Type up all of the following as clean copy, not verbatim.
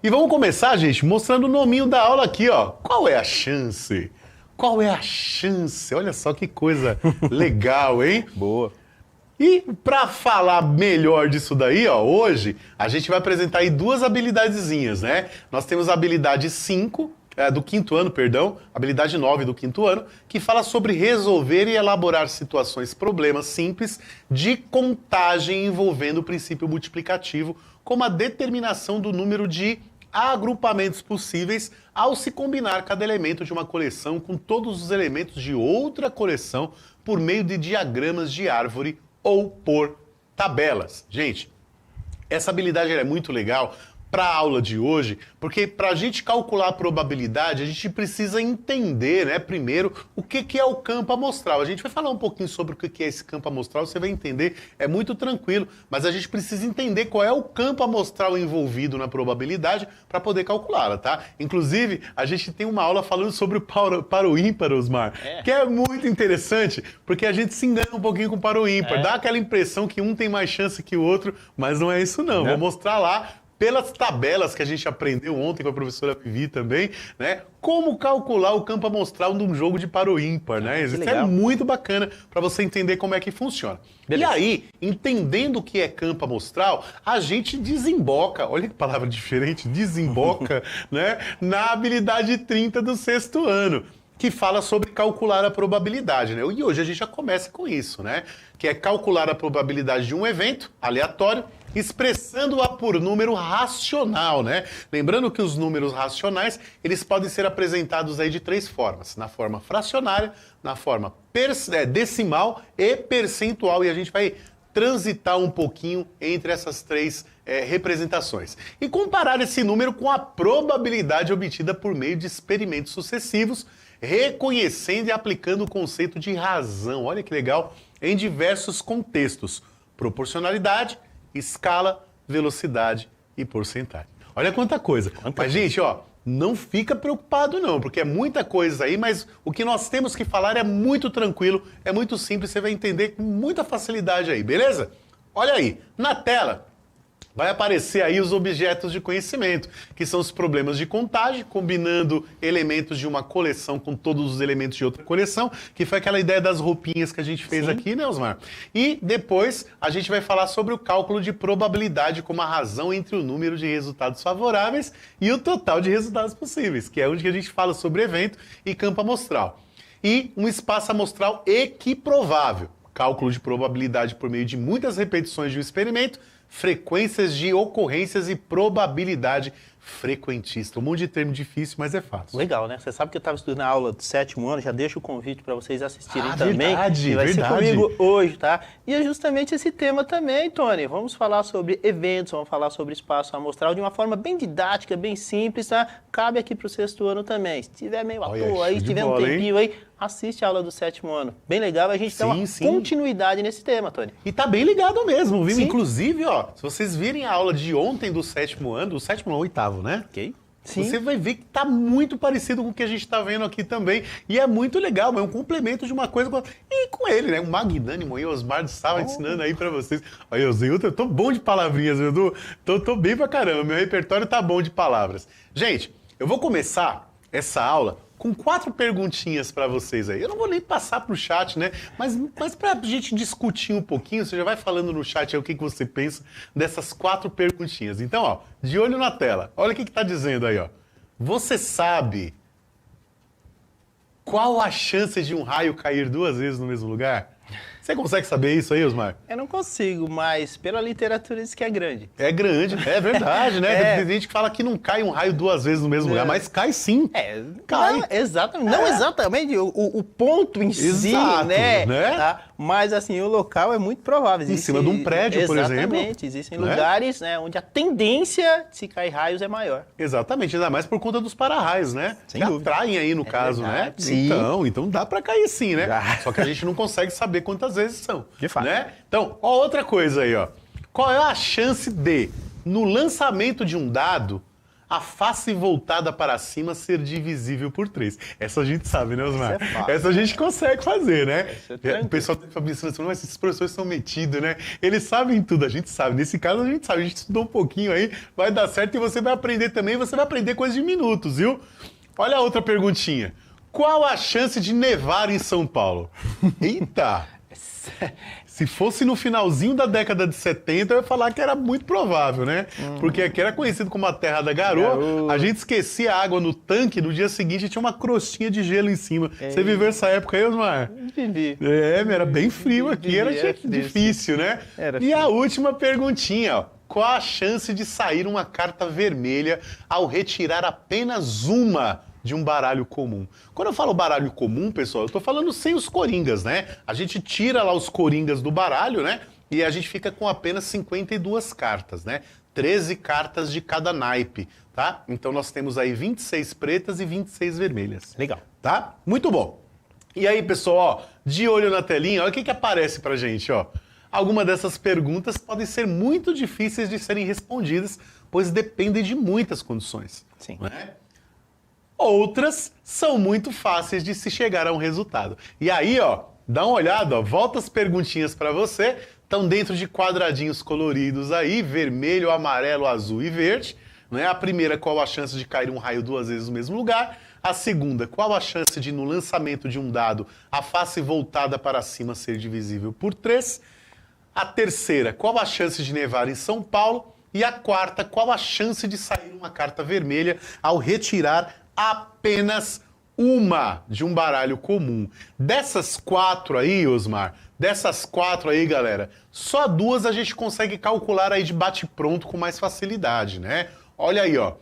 E vamos começar, gente, mostrando o nominho da aula aqui, ó. Qual é a chance? Qual é a chance? Olha só que coisa legal, hein? Boa. E para falar melhor disso daí, ó, hoje a gente vai apresentar aí duas habilidadezinhas, né? Nós temos a habilidade 5, do quinto ano, perdão, habilidade 9 do quinto ano, que fala sobre resolver e elaborar situações, problemas simples de contagem envolvendo o princípio multiplicativo, como a determinação do número de agrupamentos possíveis ao se combinar cada elemento de uma coleção com todos os elementos de outra coleção por meio de diagramas de árvore ou por tabelas. Gente, essa habilidade é muito legal para a aula de hoje, porque para a gente calcular a probabilidade, a gente precisa entender, né, primeiro, o que é o campo amostral. A gente vai falar um pouquinho sobre o que é esse campo amostral, você vai entender, é muito tranquilo, mas a gente precisa entender qual é o campo amostral envolvido na probabilidade para poder calculá-la, tá? Inclusive, a gente tem uma aula falando sobre o par ou ímpar, Osmar, que é muito interessante, porque a gente se engana um pouquinho com o par ou ímpar, dá aquela impressão que um tem mais chance que o outro, mas não é isso não. Vou mostrar lá, pelas tabelas que a gente aprendeu ontem com a professora Vivi também, né? Como calcular o campo amostral de um jogo de par ou ímpar, né? Isso é muito bacana para você entender como é que funciona. Beleza. E aí, entendendo o que é campo amostral, a gente desemboca, olha que palavra diferente, desemboca, né? Na habilidade 30 do sexto ano, que fala sobre calcular a probabilidade, né? E hoje a gente já começa com isso, né? Que é calcular a probabilidade de um evento aleatório, expressando-a por número racional, né? Lembrando que os números racionais, eles podem ser apresentados aí de três formas. Na forma fracionária, na forma decimal e percentual. E a gente vai transitar um pouquinho entre essas três representações. E comparar esse número com a probabilidade obtida por meio de experimentos sucessivos, reconhecendo e aplicando o conceito de razão. Olha que legal, em diversos contextos. Proporcionalidade, escala, velocidade e porcentagem. Olha quanta coisa. Mas, gente, ó, não fica preocupado não, porque é muita coisa aí, mas o que nós temos que falar é muito tranquilo, é muito simples, você vai entender com muita facilidade aí, beleza? Olha aí, na tela vai aparecer aí os objetos de conhecimento, que são os problemas de contagem, combinando elementos de uma coleção com todos os elementos de outra coleção, que foi aquela ideia das roupinhas que a gente fez aqui, né, Osmar? E depois a gente vai falar sobre o cálculo de probabilidade como a razão entre o número de resultados favoráveis e o total de resultados possíveis, que é onde a gente fala sobre evento e campo amostral. E um espaço amostral equiprovável, cálculo de probabilidade por meio de muitas repetições de um experimento, frequências de ocorrências e probabilidade frequentista. Um monte de termo difícil, mas é fácil. Legal, né? Você sabe que eu estava estudando a aula do sétimo ano, já deixo o convite para vocês assistirem também. Verdade, e vai verdade. ser comigo hoje, tá? E é justamente esse tema também, Tony. Vamos falar sobre eventos, vamos falar sobre espaço amostral de uma forma bem didática, bem simples, tá? Cabe aqui para o sexto ano também. Se tiver meio à toa aí, se tiver um tempinho aí, assiste a aula do sétimo ano. Bem legal, a gente dá uma continuidade nesse tema, Tony. E tá bem ligado mesmo, viu? Sim. Inclusive, ó, se vocês virem a aula de ontem do sétimo ano, do sétimo ao oitavo, né? Ok. Sim. Você vai ver que tá muito parecido com o que a gente tá vendo aqui também. E é muito legal, é um complemento de uma coisa e com ele, né? O magnânimo aí, o Osmar estava ensinando aí pra vocês. Olha, eu tô bom de palavrinhas, eu tô bem pra caramba. Meu repertório tá bom de palavras. Gente, eu vou começar essa aula com 4 perguntinhas para vocês aí. Eu não vou nem passar pro chat, né? Mas pra gente discutir um pouquinho, você já vai falando no chat aí o que você pensa dessas 4 perguntinhas. Então, ó, de olho na tela. Olha o que tá dizendo aí, ó. Você sabe qual a chance de um raio cair 2 vezes no mesmo lugar? Você consegue saber isso aí, Osmar? Eu não consigo, mas pela literatura diz que é grande. É grande, é verdade, né? Tem gente que fala que não cai um raio 2 vezes no mesmo lugar, mas cai sim. Cai. Não, exatamente. Não exatamente o ponto em si, né? Tá? Mas assim, o local é muito provável. Em cima de um prédio, por exemplo. Exatamente. Existem lugares, né, onde a tendência de se cair raios é maior. Exatamente, ainda mais por conta dos para-raios, né? Sem dúvida. Atraem aí no caso, verdade. Né? Sim. Então dá pra cair sim, né? Só que a gente não consegue saber quantas vezes são. De fato. Né? Então, ó, outra coisa aí, ó. Qual é a chance de, no lançamento de um dado, a face voltada para cima ser divisível por 3. Essa a gente sabe, né, Osmar? Essa a gente consegue fazer, né? O pessoal tem pensando assim, mas esses professores são metidos, né? Eles sabem tudo, a gente sabe. Nesse caso, a gente sabe. A gente estudou um pouquinho aí, vai dar certo e você vai aprender também. Você vai aprender coisa de minutos, viu? Olha a outra perguntinha. Qual a chance de nevar em São Paulo? Eita! Se fosse no finalzinho da década de 70, eu ia falar que era muito provável, né? Porque aqui era conhecido como a terra da garoa. A gente esquecia a água no tanque, no dia seguinte tinha uma crostinha de gelo em cima. Você viveu essa época aí, Osmar? Vivi. Era bem frio aqui, era difícil, né? E a última perguntinha, ó. Qual a chance de sair uma carta vermelha ao retirar apenas uma de um baralho comum? Quando eu falo baralho comum, pessoal, eu tô falando sem os coringas, né? A gente tira lá os coringas do baralho, né? E a gente fica com apenas 52 cartas, né? 13 cartas de cada naipe, tá? Então nós temos aí 26 pretas e 26 vermelhas. Legal. Tá? Muito bom. E aí, pessoal, ó, de olho na telinha, olha o que aparece pra gente, ó. Algumas dessas perguntas podem ser muito difíceis de serem respondidas, pois dependem de muitas condições. Sim. Né? Outras são muito fáceis de se chegar a um resultado. E aí, ó, dá uma olhada, ó, volta as perguntinhas para você. Estão dentro de quadradinhos coloridos aí, vermelho, amarelo, azul e verde. Né? A primeira, qual a chance de cair um raio 2 vezes no mesmo lugar? A segunda, qual a chance de, no lançamento de um dado, a face voltada para cima ser divisível por 3? A terceira, qual a chance de nevar em São Paulo? E a quarta, qual a chance de sair uma carta vermelha ao retirar apenas uma de um baralho comum? Dessas 4 aí, Osmar, dessas 4 aí, galera, só 2 a gente consegue calcular aí de bate-pronto com mais facilidade, né? Olha aí, ó,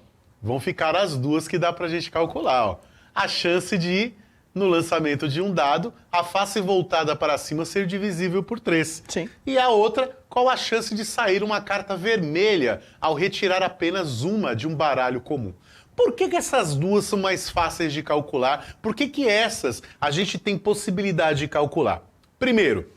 vão ficar as 2 que dá pra gente calcular, ó. A chance de, no lançamento de um dado, a face voltada para cima ser divisível por 3. Sim. E a outra, qual a chance de sair uma carta vermelha ao retirar apenas uma de um baralho comum? Por que essas 2 são mais fáceis de calcular? Por que essas a gente tem possibilidade de calcular? Primeiro,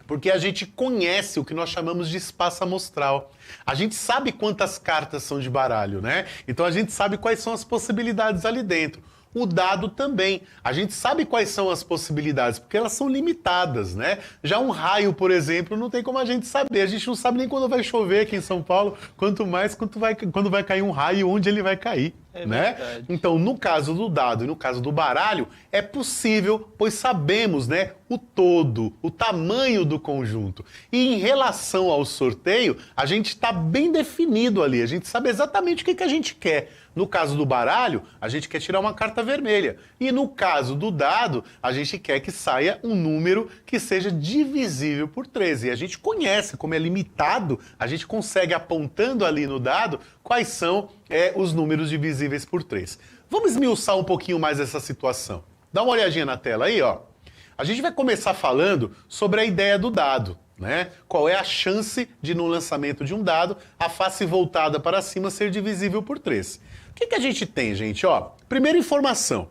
porque a gente conhece o que nós chamamos de espaço amostral. A gente sabe quantas cartas são de baralho, né? Então a gente sabe quais são as possibilidades ali dentro. O dado também. A gente sabe quais são as possibilidades, porque elas são limitadas, né? Já um raio, por exemplo, não tem como a gente saber. A gente não sabe nem quando vai chover aqui em São Paulo, quanto mais quando vai cair um raio, onde ele vai cair. Né? Verdade. Então, no caso do dado e no caso do baralho, é possível, pois sabemos, né, o todo, o tamanho do conjunto. E em relação ao sorteio, a gente está bem definido ali, a gente sabe exatamente o que a gente quer. No caso do baralho, a gente quer tirar uma carta vermelha. E no caso do dado, a gente quer que saia um número que seja divisível por 13. E a gente conhece, como é limitado, a gente consegue, apontando ali no dado, quais são os números divisíveis por 3. Vamos esmiuçar um pouquinho mais essa situação. Dá uma olhadinha na tela aí, ó. A gente vai começar falando sobre a ideia do dado, né? Qual é a chance de, no lançamento de um dado, a face voltada para cima ser divisível por 3. O que a gente tem, gente? Ó, primeira informação.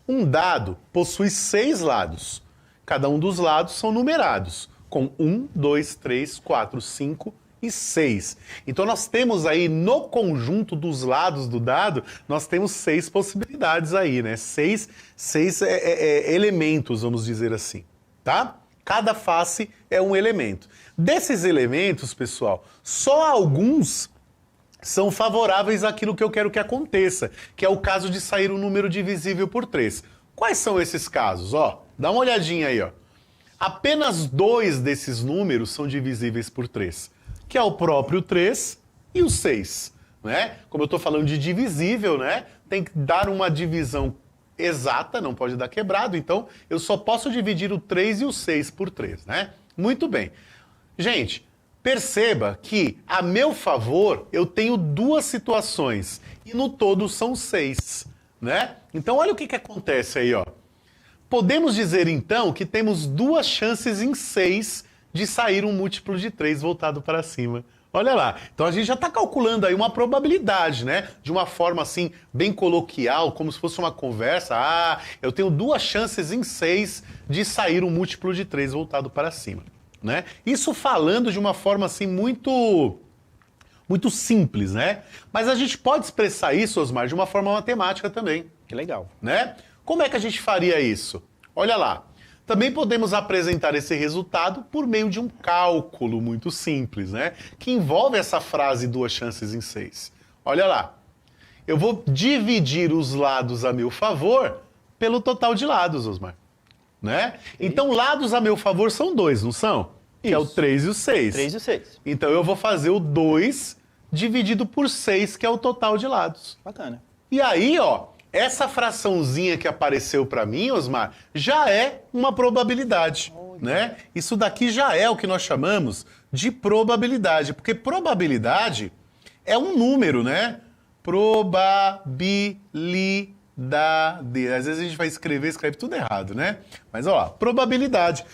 Um dado possui 6 lados. Cada um dos lados são numerados, com 1, 2, 3, 4, 5 e 6. Então nós temos aí, no conjunto dos lados do dado, nós temos 6 possibilidades aí, né? 6 elementos, vamos dizer assim, tá? Cada face é um elemento. Desses elementos, pessoal, só alguns são favoráveis àquilo que eu quero que aconteça, que é o caso de sair um número divisível por 3. Quais são esses casos? Ó, dá uma olhadinha aí, ó. Apenas 2 desses números são divisíveis por 3, que é o próprio 3 e o 6, né? Como eu estou falando de divisível, né? Tem que dar uma divisão exata, não pode dar quebrado, então eu só posso dividir o 3 e o 6 por 3, né? Muito bem. Gente, perceba que, a meu favor, eu tenho 2 situações e no todo são 6, né? Então olha o que acontece aí, ó. Podemos dizer então que temos 2 chances em 6 de sair um múltiplo de 3 voltado para cima. Olha lá, então a gente já está calculando aí uma probabilidade, né? De uma forma assim, bem coloquial, como se fosse uma conversa. Ah, eu tenho 2 chances em 6 de sair um múltiplo de 3 voltado para cima, né? Isso falando de uma forma assim muito muito simples, né? Mas a gente pode expressar isso, Osmar, de uma forma matemática também, Que legal. né? Como é que a gente faria isso? Olha lá. Também podemos apresentar esse resultado por meio de um cálculo muito simples, né? Que envolve essa frase 2 chances em 6. Olha lá. Eu vou dividir os lados a meu favor pelo total de lados, Osmar. Né? Então, lados a meu favor são 2, não são? Que é o Isso. 3 e o 6. 3 e 6. Então, eu vou fazer o 2 dividido por 6, que é o total de lados. Bacana. E aí, ó, essa fraçãozinha que apareceu para mim, Osmar, já é uma probabilidade, né? Isso daqui já é o que nós chamamos de probabilidade, porque probabilidade é um número, né? Probabilidade. Às vezes a gente vai escreve tudo errado, né? Mas ó, probabilidade.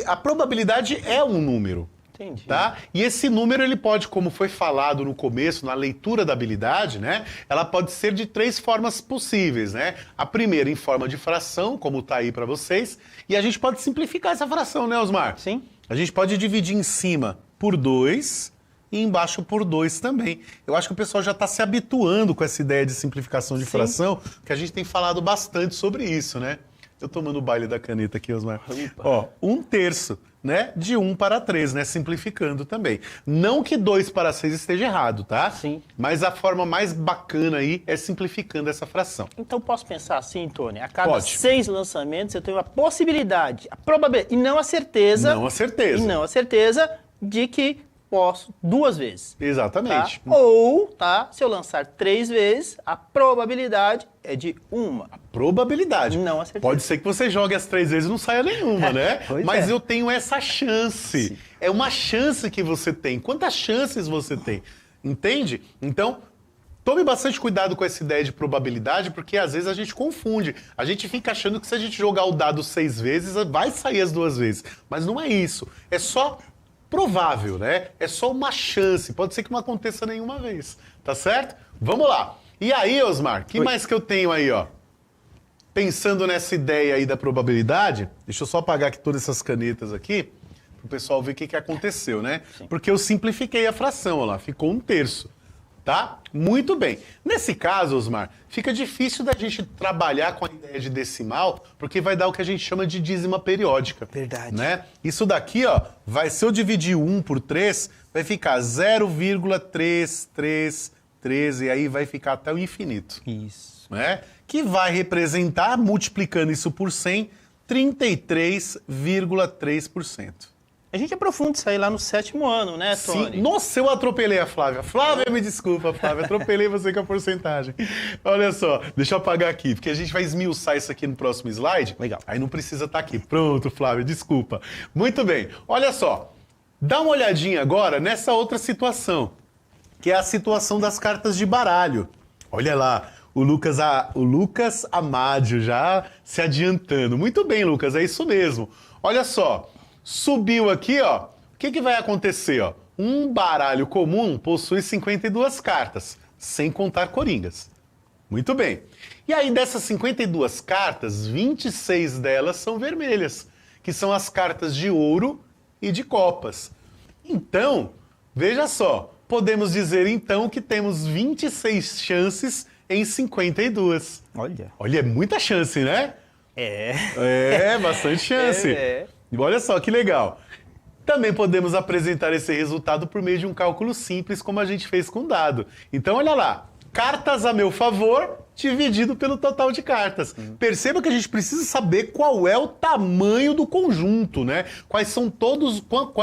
A probabilidade é um número. Entendi. Tá? E esse número, ele pode, como foi falado no começo, na leitura da habilidade, né? Ela pode ser de 3 formas possíveis, né? A primeira em forma de fração, como tá aí para vocês, e a gente pode simplificar essa fração, né, Osmar? Sim. A gente pode dividir em cima por 2 e embaixo por 2 também. Eu acho que o pessoal já está se habituando com essa ideia de simplificação de fração, porque a gente tem falado bastante sobre isso, né? Eu tomando o baile da caneta aqui, Osmar. Opa. Ó, 1/3, né? De 1 para 3, né? Simplificando também. Não que 2 para 6 esteja errado, tá? Sim. Mas a forma mais bacana aí é simplificando essa fração. Então posso pensar assim, Tony, a cada Pode. 6 lançamentos eu tenho a possibilidade, a probabilidade, e não a certeza. Não a certeza. E não a certeza de que posso 2 vezes. Tá? Exatamente. Ou, tá, se eu lançar 3 vezes, a probabilidade é de 1. Probabilidade. Não a certeza. Pode ser que você jogue as 3 vezes e não saia nenhuma, né? Pois Mas é. eu tenho essa chance. Sim. É uma chance que você tem. Quantas chances você tem? Entende? Então, tome bastante cuidado com essa ideia de probabilidade, porque às vezes a gente confunde. A gente fica achando que se a gente jogar o dado 6 vezes, vai sair as 2 vezes. Mas não é isso. É só provável, né? É só uma chance. Pode ser que não aconteça nenhuma vez. Tá certo? Vamos lá. E aí, Osmar, que mais que eu tenho aí, ó? Pensando nessa ideia aí da probabilidade, deixa eu só apagar aqui todas essas canetas aqui, para o pessoal ver o que aconteceu, né? Sim. Porque eu simplifiquei a fração, ó lá, ficou 1/3, tá? Muito bem. Nesse caso, Osmar, fica difícil da gente trabalhar com a ideia de decimal, porque vai dar o que a gente chama de dízima periódica. Verdade. Né? Isso daqui, ó, se eu dividir 1 por 3, vai ficar 0,333, e aí vai ficar até o infinito. Isso. Né? Que vai representar, multiplicando isso por 100, 33,3%. A gente aprofunda isso aí lá no 7º ano, né, Tony? Sim. Nossa, eu atropelei a Flávia. Flávia, me desculpa, Flávia, atropelei você com a porcentagem. Olha só, deixa eu apagar aqui, porque a gente vai esmiuçar isso aqui no próximo slide. Legal. Aí não precisa estar aqui. Pronto, Flávia, desculpa. Muito bem, olha só. Dá uma olhadinha agora nessa outra situação, que é a situação das cartas de baralho. Olha lá, o Lucas Amádio já se adiantando. Muito bem, Lucas, é isso mesmo. Olha só, subiu aqui, ó. O que vai acontecer, ó? Um baralho comum possui 52 cartas, sem contar coringas. Muito bem. E aí, dessas 52 cartas, 26 delas são vermelhas, que são as cartas de ouro e de copas. Então, veja só, podemos dizer então que temos 26 chances em 52. Olha. Olha, é muita chance, né? É. Bastante chance. É. Olha só que legal. Também podemos apresentar esse resultado por meio de um cálculo simples, como a gente fez com o dado. Então, olha lá. Cartas a meu favor, dividido pelo total de cartas. Perceba que a gente precisa saber qual é o tamanho do conjunto, né? Qual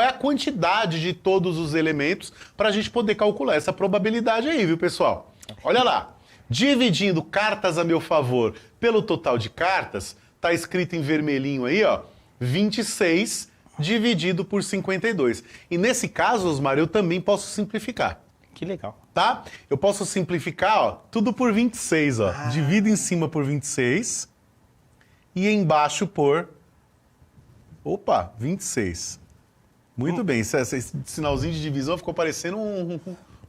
é a quantidade de todos os elementos para a gente poder calcular essa probabilidade aí, viu, pessoal? Olha lá. Dividindo cartas a meu favor pelo total de cartas, tá escrito em vermelhinho aí, ó, 26 dividido por 52. E nesse caso, Osmar, eu também posso simplificar. Que legal. Tá? Eu posso simplificar, ó, tudo por 26, ó. Divido em cima por 26 e embaixo por 26. Muito bem, esse sinalzinho de divisão ficou parecendo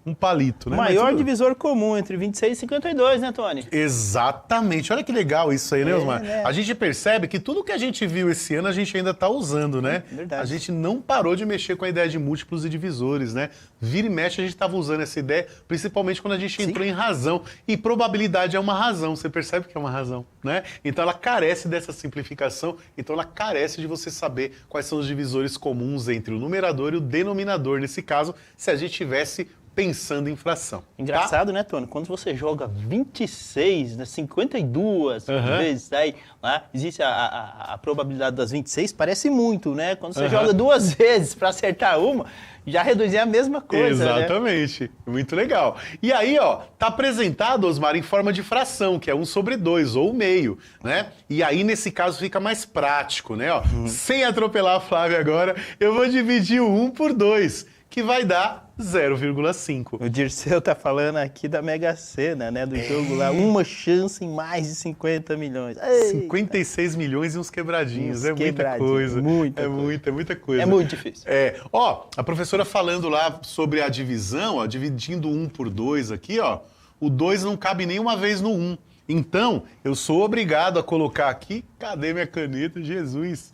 um um palito, né? Maior divisor comum entre 26 e 52, né, Tony? Exatamente. Olha que legal isso aí, né, Osmar? Né? A gente percebe que tudo que a gente viu esse ano, a gente ainda está usando, né? Verdade. A gente não parou de mexer com a ideia de múltiplos e divisores, né? Vira e mexe, a gente estava usando essa ideia, principalmente quando a gente entrou em razão. E probabilidade é uma razão, você percebe que é uma razão, né? Então ela carece dessa simplificação, então ela carece de você saber quais são os divisores comuns entre o numerador e o denominador, nesse caso, se a gente tivesse pensando em fração. Engraçado, né, Tony? Quando você joga 26, né, 52 vezes, aí lá, existe a probabilidade das 26, parece muito, né? Quando você joga 2 vezes para acertar uma, já reduzir a mesma coisa, exatamente. Né? Muito legal. E aí, ó, tá apresentado, Osmar, em forma de fração, que é 1/2, ou meio, né? E aí, nesse caso, fica mais prático, né? Ó, sem atropelar a Flávia agora, eu vou dividir o 1 por 2, que vai dar 0,5. O Dirceu tá falando aqui da Mega Sena, né? Do jogo lá, uma chance em mais de 50 milhões. Eita. 56 milhões e uns quebradinhos. É muita coisa. Muita coisa. É muito difícil. Ó, a professora falando lá sobre a divisão, ó, dividindo 1 por 2 aqui, ó, o 2 não cabe nenhuma vez no 1. Então, eu sou obrigado a colocar aqui, cadê minha caneta? Jesus!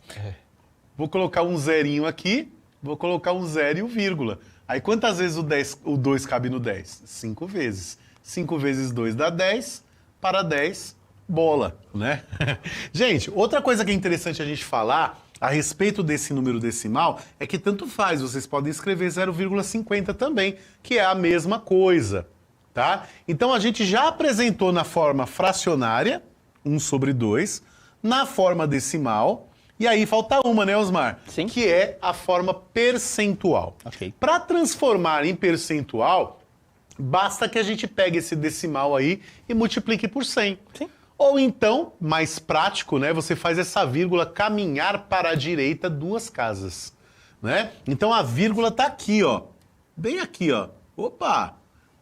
Vou colocar um zerinho aqui, vou colocar um 0 e o vírgula. Aí quantas vezes o 2 cabe no 10? 5 vezes. 5 vezes 2 dá 10, para 10, bola, né? Gente, outra coisa que é interessante a gente falar a respeito desse número decimal é que tanto faz, vocês podem escrever 0,50 também, que é a mesma coisa, tá? Então a gente já apresentou na forma fracionária, 1/2, na forma decimal. E aí falta uma, né, Osmar? Sim. Que é a forma percentual. Ok. Para transformar em percentual, basta que a gente pegue esse decimal aí e multiplique por 100. Sim. Ou então, mais prático, né, você faz essa vírgula caminhar para a direita 2 casas, né? Então a vírgula tá aqui, ó. Bem aqui, ó. Opa!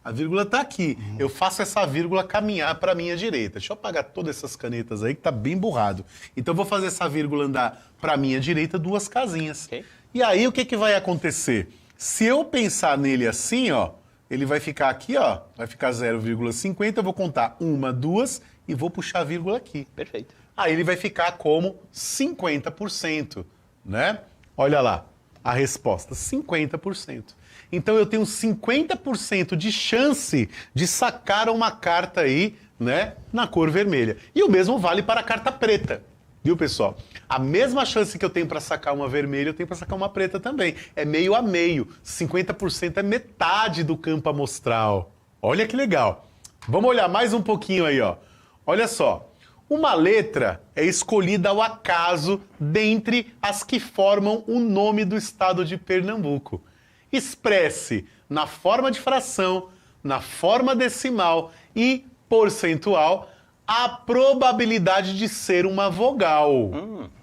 A vírgula tá aqui. Eu faço essa vírgula caminhar para a minha direita. Deixa eu apagar todas essas canetas aí que tá bem burrado. Então eu vou fazer essa vírgula andar para a minha direita 2 casinhas. Okay. E aí o que vai acontecer? Se eu pensar nele assim, ó, ele vai ficar aqui, ó, vai ficar 0,50, eu vou contar 1, 2 e vou puxar a vírgula aqui. Perfeito. Aí ele vai ficar como 50%, né? Olha lá, a resposta, 50%. Então eu tenho 50% de chance de sacar uma carta aí, né, na cor vermelha. E o mesmo vale para a carta preta, viu, pessoal? A mesma chance que eu tenho para sacar uma vermelha, eu tenho para sacar uma preta também. É meio a meio. 50% é metade do campo amostral. Olha que legal. Vamos olhar mais um pouquinho aí, ó. Olha só. Uma letra é escolhida ao acaso dentre as que formam o nome do estado de Pernambuco. Expresse na forma de fração, na forma decimal e percentual a probabilidade de ser uma vogal.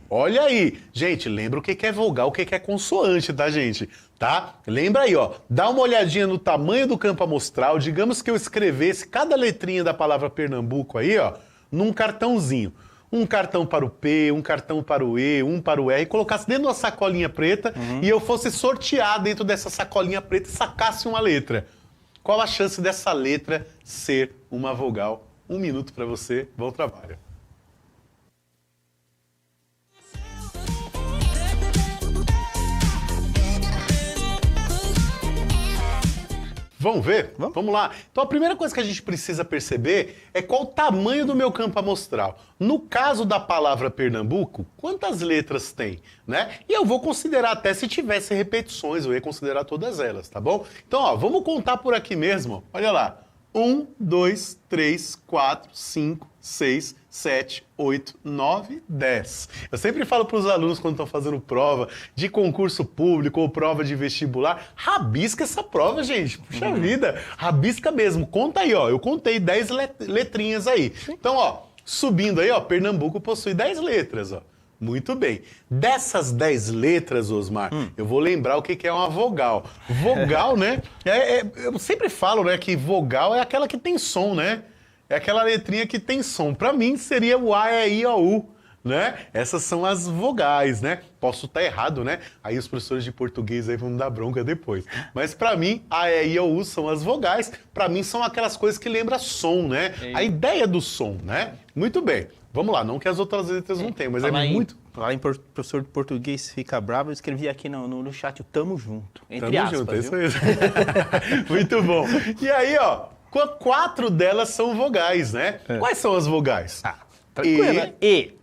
Olha aí. Gente, lembra o que é vogal, o que é consoante, tá, gente? Tá? Lembra aí, ó. Dá uma olhadinha no tamanho do campo amostral. Digamos que eu escrevesse cada letrinha da palavra Pernambuco aí, ó, num cartãozinho. Um cartão para o P, um cartão para o E, um para o R, e colocasse dentro de uma sacolinha preta e eu fosse sortear dentro dessa sacolinha preta e sacasse uma letra. Qual a chance dessa letra ser uma vogal? 1 minuto para você, bom trabalho. Vamos ver? Vamos lá. Então a primeira coisa que a gente precisa perceber é qual o tamanho do meu campo amostral. No caso da palavra Pernambuco, quantas letras tem, né? E eu vou considerar até se tivesse repetições, eu ia considerar todas elas, tá bom? Então, ó, vamos contar por aqui mesmo. Olha lá. 1, 2, 3, 4, 5, 6, 7, 8, 9, 10. Eu sempre falo para os alunos quando estão fazendo prova de concurso público ou prova de vestibular, rabisca essa prova, gente. Puxa vida, rabisca mesmo. Conta aí, ó. Eu contei 10 letrinhas aí. Então, ó, subindo aí, ó, Pernambuco possui 10 letras, ó. Muito bem. Dessas 10 letras, Osmar, eu vou lembrar o que é uma vogal. Vogal, né? Eu sempre falo, né, que vogal é aquela que tem som, né? É aquela letrinha que tem som. Para mim, seria o A, E, I, O, U, né? Essas são as vogais, né? Posso estar errado, né? Aí os professores de português aí vão me dar bronca depois. Mas para mim, A, E, I, O, U são as vogais. Para mim são aquelas coisas que lembram som, né? A ideia do som, né? Muito bem. Vamos lá, não que as outras letras não tenham, mas é muito... Lá em professor de português fica bravo, eu escrevi aqui no chat o tamo junto, entre Tamo aspas, junto, é viu? isso mesmo. Muito bom. E aí, ó, 4 delas são vogais, né? Quais são as vogais? Tranquilo, né? E,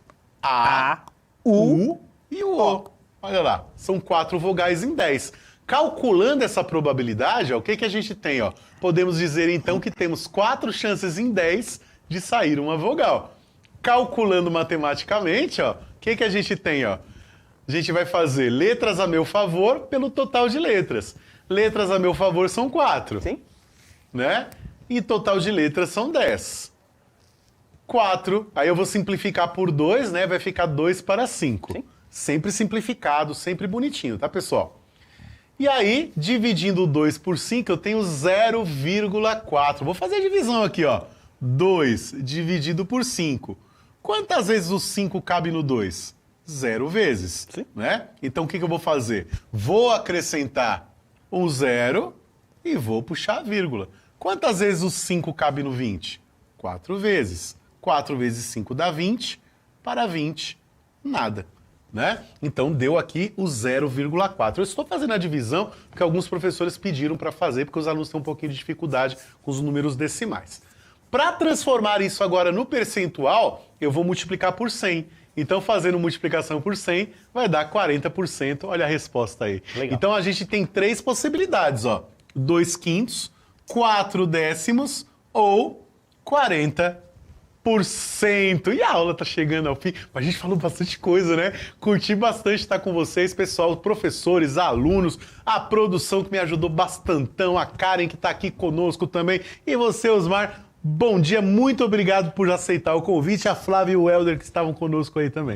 A, U e o O. Olha lá, são 4 vogais em 10. Calculando essa probabilidade, ó, o que, que a gente tem? Ó? Podemos dizer, então, que temos 4 chances em 10 de sair uma vogal. Calculando matematicamente, ó, o que, que a gente tem? Ó? A gente vai fazer letras a meu favor pelo total de letras. Letras a meu favor são 4. sim? Né? E total de letras são 10. 4, aí eu vou simplificar por 2, né? Vai ficar 2 para 5. Sim. Sempre simplificado, sempre bonitinho, tá, pessoal? E aí, dividindo 2 por 5, eu tenho 0,4. Vou fazer a divisão aqui, ó. 2 dividido por 5. Quantas vezes o 5 cabe no 2? 0 vezes, Sim. né? Então, o que, que eu vou fazer? Vou acrescentar um 0 e vou puxar a vírgula. Quantas vezes o 5 cabe no 20? 4 vezes. 4 vezes 5 dá 20. Para 20, nada. Né? Então deu aqui o 0,4. Eu estou fazendo a divisão porque alguns professores pediram para fazer, porque os alunos têm um pouquinho de dificuldade com os números decimais. Para transformar isso agora no percentual, eu vou multiplicar por 100. Então, fazendo multiplicação por 100, vai dar 40%. Olha a resposta aí. Legal. Então, a gente tem 3 possibilidades, ó. 2/5, 4 décimos ou 40%. E a aula tá chegando ao fim. A gente falou bastante coisa, né? Curti bastante estar com vocês, pessoal, professores, alunos, a produção que me ajudou bastantão, a Karen que tá aqui conosco também, e você, Osmar, bom dia, muito obrigado por aceitar o convite, a Flávia e o Helder que estavam conosco aí também.